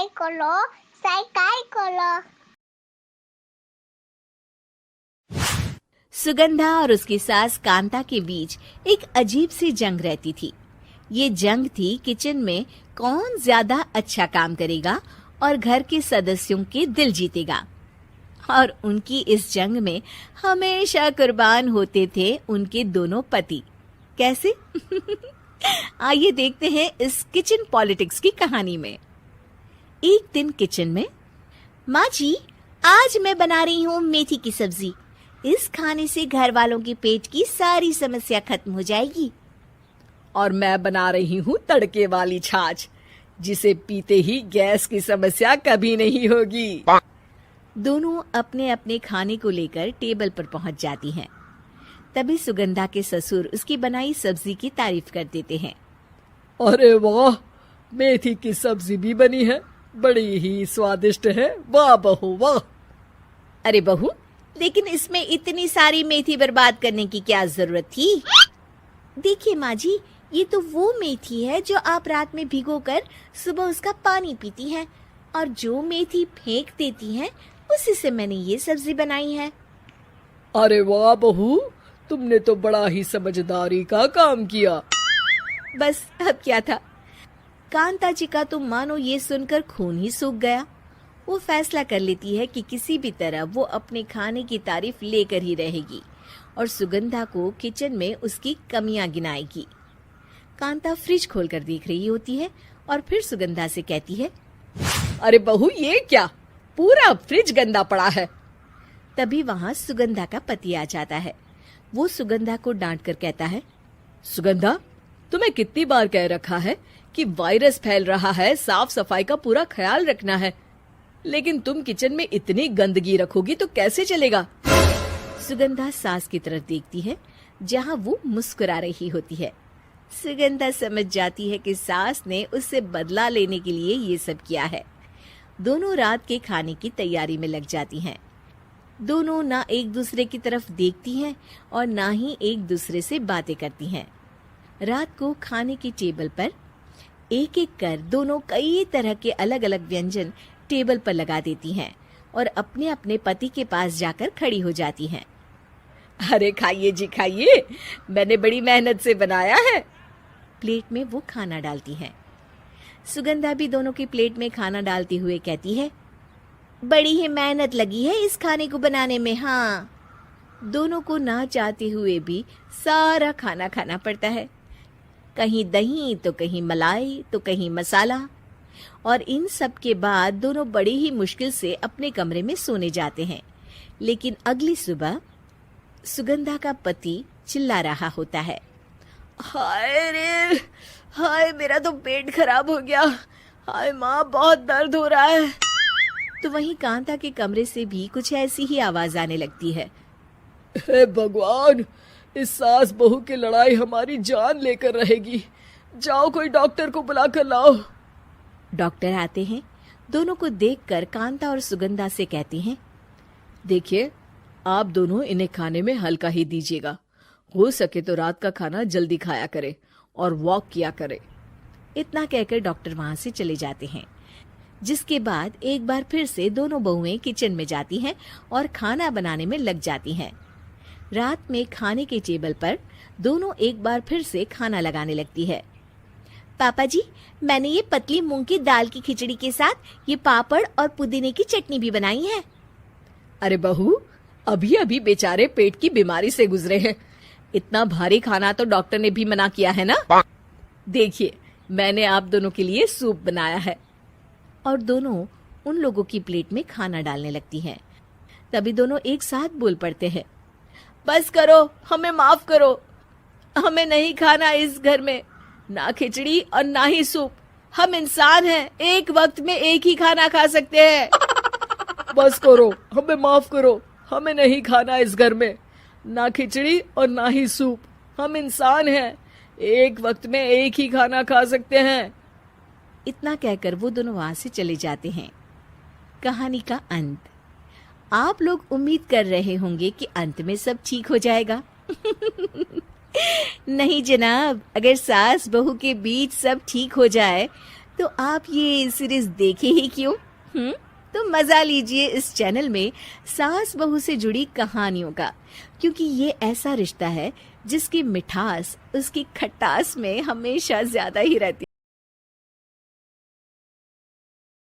साइकोलो साइकाइकोलो। सुगंधा और उसकी सास कांता के बीच एक अजीब सी जंग रहती थी। ये जंग थी किचन में कौन ज्यादा अच्छा काम करेगा और घर के सदस्यों के दिल जीतेगा। और उनकी इस जंग में हमेशा कुर्बान होते थे उनके दोनों पति। कैसे? आइए देखते हैं इस किचन पॉलिटिक्स की कहानी में। एक दिन किचन में, माँ जी, आज मैं बना रही हूँ मेथी की सब्जी। इस खाने से घर वालों के पेट की सारी समस्या खत्म हो जाएगी। और मैं बना रही हूँ तड़के वाली छाछ, जिसे पीते ही गैस की समस्या कभी नहीं होगी। दोनों अपने अपने खाने को लेकर टेबल पर पहुंच जाती हैं। तभी सुगंधा के ससुर उसकी बनाई सब्जी की तारीफ कर देते हैं। अरे वाह, मेथी की सब्जी भी बनी है, बड़ी ही स्वादिष्ट है। वाह बहू वाह। अरे बहू, लेकिन इसमें इतनी सारी मेथी बर्बाद करने की क्या जरूरत थी? देखिए माँ जी, ये तो वो मेथी है जो आप रात में भिगोकर सुबह उसका पानी पीती हैं, और जो मेथी फेंक देती हैं उसी से मैंने ये सब्जी बनाई है। अरे वाह बहू, तुमने तो बड़ा ही समझदारी का काम किया। बस अब क्या था, कांता जी का तो मानो ये सुनकर खून ही सूख गया। वो फैसला कर लेती है कि किसी भी तरह वो अपने खाने की तारीफ लेकर ही रहेगी और सुगंधा को किचन में उसकी कमियां गिनाएगी। कांता फ्रिज खोलकर देख रही होती है और फिर सुगंधा से कहती है, अरे बहू, ये क्या, पूरा फ्रिज गंदा पड़ा है। तभी वहाँ सुगंधा का पति आ जाता है। वो सुगंधा को डांट कर कहता है, सुगंधा, तुम्हें कितनी बार कह रखा है कि वायरस फैल रहा है, साफ सफाई का पूरा ख्याल रखना है, लेकिन तुम किचन में इतनी गंदगी रखोगी तो कैसे चलेगा। सुगंधा सास की तरफ देखती है जहाँ वो मुस्कुरा रही होती है। सुगंधा समझ जाती है कि सास ने उससे बदला लेने के लिए ये सब किया है। दोनों रात के खाने की तैयारी में लग जाती हैं। दोनों ना एक दूसरे की तरफ देखती हैं और ना ही एक दूसरे से बातें करती हैं। रात को खाने की टेबल पर एक एक कर दोनों कई तरह के अलग अलग व्यंजन टेबल पर लगा देती हैं और अपने अपने पति के पास जाकर खड़ी हो जाती हैं। अरे खाइए जी खाइए, मैंने बड़ी मेहनत से बनाया है। प्लेट में वो खाना डालती हैं। सुगंधा भी दोनों की प्लेट में खाना डालते हुए कहती है, बड़ी ही मेहनत लगी है इस खाने को बनाने में। हाँ, दोनों को ना चाहते हुए भी सारा खाना खाना पड़ता है। कहीं दही तो कहीं मलाई तो कहीं मसाला। और इन सब के बाद दोनों बड़ी ही मुश्किल से अपने कमरे में सोने जाते हैं। लेकिन अगली सुबह सुगंधा का पति चिल्ला रहा होता है, हाय रे, हाय मेरा तो पेट खराब हो गया। हाय माँ, बहुत दर्द हो रहा है। तो वहीं कांता के कमरे से भी कुछ ऐसी ही आवाज आने लगती है। हे भगवान, इस सास बहू की लड़ाई हमारी जान लेकर रहेगी। जाओ कोई डॉक्टर को बुला कर लाओ। डॉक्टर आते हैं। दोनों को देखकर कांता और सुगंधा से कहती हैं, देखिए, आप दोनों इन्हें खाने में हल्का ही दीजिएगा। हो सके तो रात का खाना जल्दी खाया करे और वॉक किया करे। इतना कहकर डॉक्टर वहां से चले जाते हैं। जिसके बाद एक बार फिर से दोनों बहुएं किचन में जाती हैं और खाना बनाने में लग जाती हैं। रात में खाने के टेबल पर दोनों एक बार फिर से खाना लगाने लगती है। पापा जी, मैंने ये पतली मूंग की दाल की खिचड़ी के साथ ये पापड़ और पुदीने की चटनी भी बनाई है। अरे बहू, अभी अभी बेचारे पेट की बीमारी से गुजरे हैं। इतना भारी खाना तो डॉक्टर ने भी मना किया है ना। देखिए, मैंने आप दोनों के लिए सूप बनाया है। और दोनों उन लोगों की प्लेट में खाना डालने लगती हैं। तभी दोनों एक साथ बोल पड़ते हैं, बस करो, हमें माफ करो। हमें नहीं खाना इस घर में, ना खिचड़ी और ना ही सूप। हम इंसान हैं, एक वक्त में एक ही खाना खा सकते हैं। बस करो, हमें माफ करो। हमें नहीं खाना इस घर में, ना खिचड़ी और ना ही सूप। हम इंसान हैं, एक वक्त में एक ही खाना खा सकते हैं। इतना कहकर वो दोनों वहां से चले जाते हैं। कहानी का अंत। आप लोग उम्मीद कर रहे होंगे कि अंत में सब ठीक हो जाएगा। नहीं जनाब, अगर सास बहू के बीच सब ठीक हो जाए तो आप ये सीरीज देखे ही क्यों? तो मजा लीजिए इस चैनल में सास बहू से जुड़ी कहानियों का, क्योंकि ये ऐसा रिश्ता है जिसकी मिठास उसकी खटास में हमेशा ज्यादा ही रहती है।